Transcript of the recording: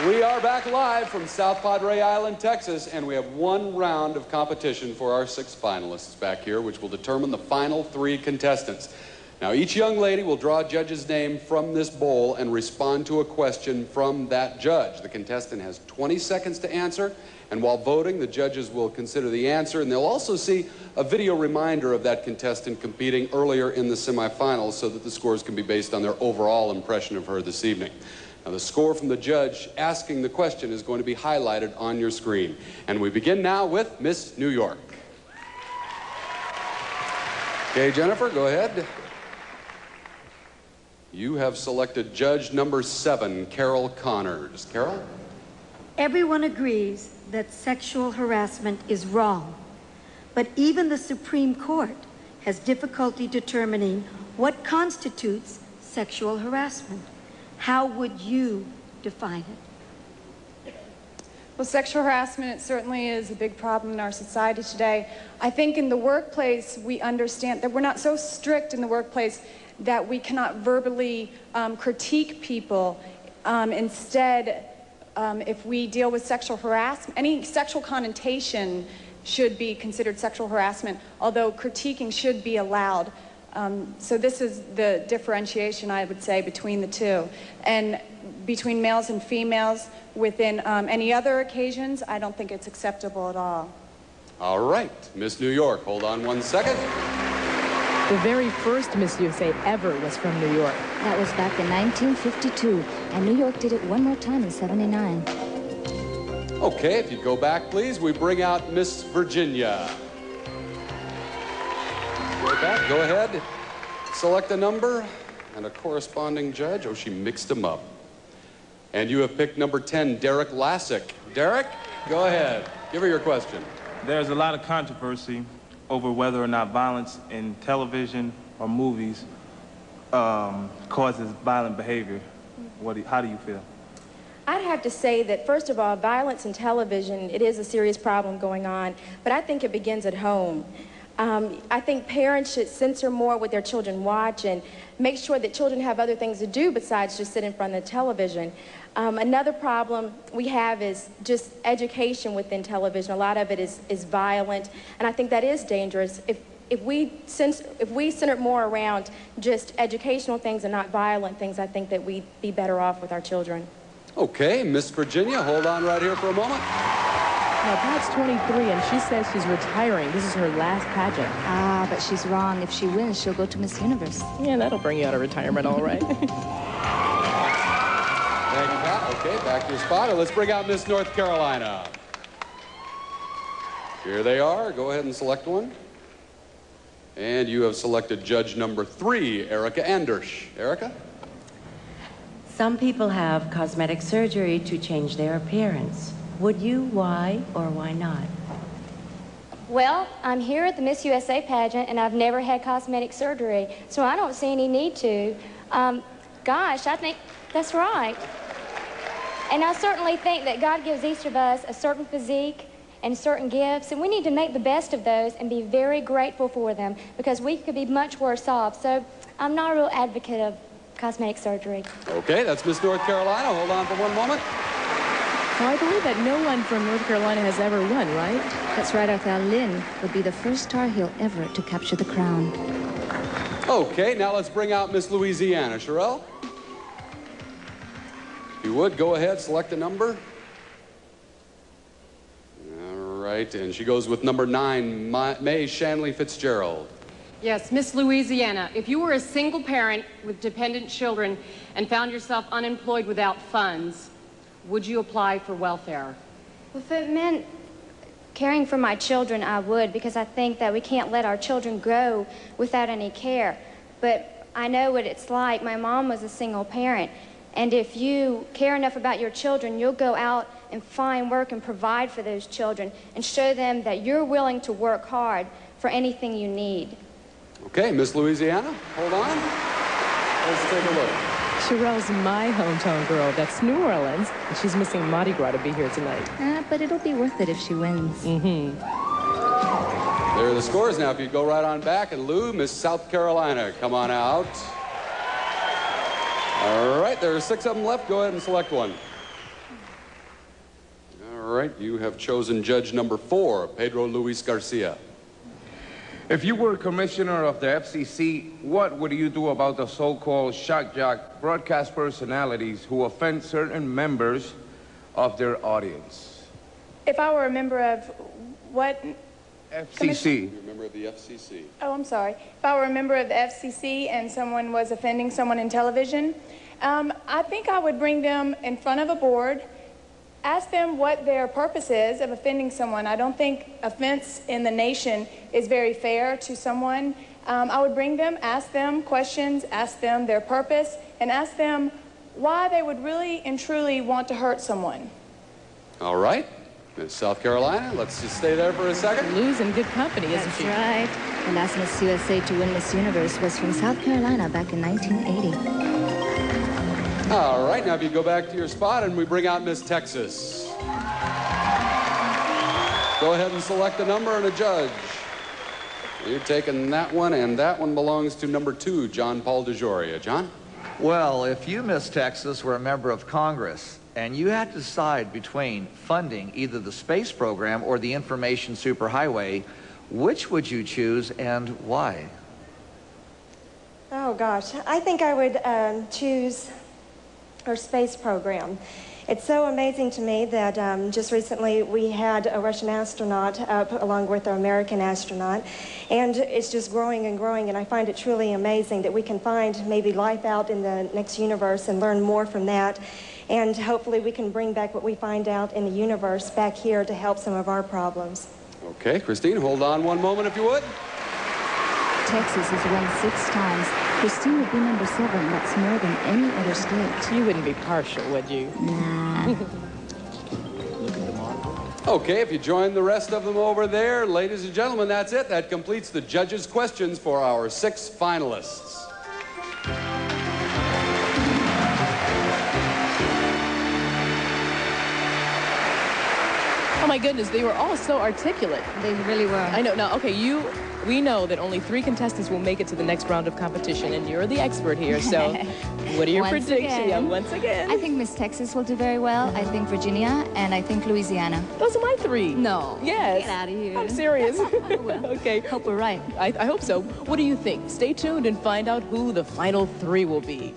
We are back live from South Padre Island, Texas, and we have one round of competition for our 6 finalists back here, which will determine the final 3 contestants. Now, each young lady will draw a judge's name from this bowl and respond to a question from that judge. The contestant has 20 seconds to answer, and while voting, the judges will consider the answer, and they'll also see a video reminder of that contestant competing earlier in the semifinals so that the scores can be based on their overall impression of her this evening. Now, the score from the judge asking the question is going to be highlighted on your screen. And we begin now with Miss New York. Okay, Jennifer, go ahead. You have selected judge number 7, Carol Connors. Carol? Everyone agrees that sexual harassment is wrong, but even the Supreme Court has difficulty determining what constitutes sexual harassment. How would you define it? Well, sexual harassment certainly is a big problem in our society today. I think in the workplace we understand that we're not so strict in the workplace that we cannot verbally critique people. Instead, if we deal with sexual harassment, any sexual connotation should be considered sexual harassment, although critiquing should be allowed. So this is the differentiation, I would say, between the two. And between males and females, within any other occasions, I don't think it's acceptable at all. All right, Miss New York, hold on one second. The very first Miss USA ever was from New York. That was back in 1952, and New York did it one more time in '79. Okay, if you'd go back, please, we bring out Miss Virginia. Right back, go ahead. Select a number and a corresponding judge. Oh, she mixed them up. And you have picked number 10, Derek Lassick. Derek, go ahead. Give her your question. There's a lot of controversy over whether or not violence in television or movies causes violent behavior. How do you feel? I'd have to say that, first of all, violence in television, it is a serious problem going on, but I think it begins at home. I think parents should censor more what their children watch and make sure that children have other things to do besides just sit in front of the television. Another problem we have is just education within television. A lot of it is violent, and I think that is dangerous. If we center more around just educational things and not violent things, I think that we'd be better off with our children. Okay, Miss Virginia, hold on right here for a moment. Now, Pat's 23, and she says she's retiring. This is her last pageant. Ah, but she's wrong. If she wins, she'll go to Miss Universe. Yeah, that'll bring you out of retirement, all right. Thank you, Pat. Okay, back to your spot. And let's bring out Miss North Carolina. Here they are. Go ahead and select one. And you have selected judge number 3, Erica Andersch. Erica? Some people have cosmetic surgery to change their appearance. Would you? Why or why not? Well, I'm here at the Miss USA pageant, and I've never had cosmetic surgery, so I don't see any need to. Gosh, I think that's right. And I certainly think that God gives each of us a certain physique and certain gifts, and we need to make the best of those and be very grateful for them, because we could be much worse off. So I'm not a real advocate of cosmetic surgery. Okay, that's Miss North Carolina. Hold on for one moment. Well, I believe that no one from North Carolina has ever won, right? That's right, Arthur. Lynn would be the first Tar Heel ever to capture the crown. Okay, now let's bring out Miss Louisiana. Sherelle? If you would, go ahead, select a number. All right, and she goes with number 9, Mae Shanley Fitzgerald. Yes, Miss Louisiana, if you were a single parent with dependent children and found yourself unemployed without funds, would you apply for welfare? Well, if it meant caring for my children, I would, because I think that we can't let our children grow without any care. But I know what it's like. My mom was a single parent, and if you care enough about your children, you'll go out and find work and provide for those children and show them that you're willing to work hard for anything you need. Okay, Miss Louisiana, hold on. Let's take a look. Sherelle's my hometown girl. That's New Orleans, and she's missing Mardi Gras to be here tonight. But it'll be worth it if she wins. Mm-hmm. There are the scores now. If you go right on back, and Lou, Miss South Carolina, come on out. All right, there are 6 of them left. Go ahead and select one. right, you have chosen judge number 4, Pedro Luis Garcia. If you were commissioner of the FCC, what would you do about the so-called shock jock broadcast personalities who offend certain members of their audience? If I were a member of what? FCC. You're a member of the FCC. Oh, I'm sorry. If I were a member of the FCC and someone was offending someone in television, I think I would bring them in front of a board, ask them what their purpose is of offending someone. I don't think offense in the nation is very fair to someone. I would bring them, ask them questions, ask them their purpose, and ask them why they would really and truly want to hurt someone. All right. Miss South Carolina, let's just stay there for a second. Lou's in good company, isn't she? That's right. The last Miss USA to win Miss Universe was from South Carolina back in 1980. All right, now if you go back to your spot and we bring out Miss Texas. Go ahead and select a number and a judge. You're taking that one, and that one belongs to number 2, John Paul DeJoria. John? Well, if you, Miss Texas, were a member of Congress and you had to decide between funding either the space program or the information superhighway, which would you choose and why? Oh, gosh. I think I would choose our space program. It's so amazing to me that just recently we had a Russian astronaut up along with an American astronaut, and it's just growing and growing, and I find it truly amazing that we can find maybe life out in the next universe and learn more from that, and hopefully we can bring back what we find out in the universe back here to help some of our problems. Okay, Christine, hold on one moment if you would. Texas has won 6 times. Christine would be number 7. That's more than any other state. You wouldn't be partial, would you? Nah. Okay, if you join the rest of them over there, ladies and gentlemen, that's it. That completes the judges' questions for our 6 finalists. Oh my goodness, they were all so articulate. They really were. I know. Now, okay, we know that only 3 contestants will make it to the next round of competition, and you're the expert here, so what are your predictions? Yeah, once again. I think Miss Texas will do very well. I think Virginia, and I think Louisiana. Those are my 3. No. Yes. Get out of here. I'm serious. Well, okay. Hope we're right. I hope so. What do you think? Stay tuned and find out who the final 3 will be.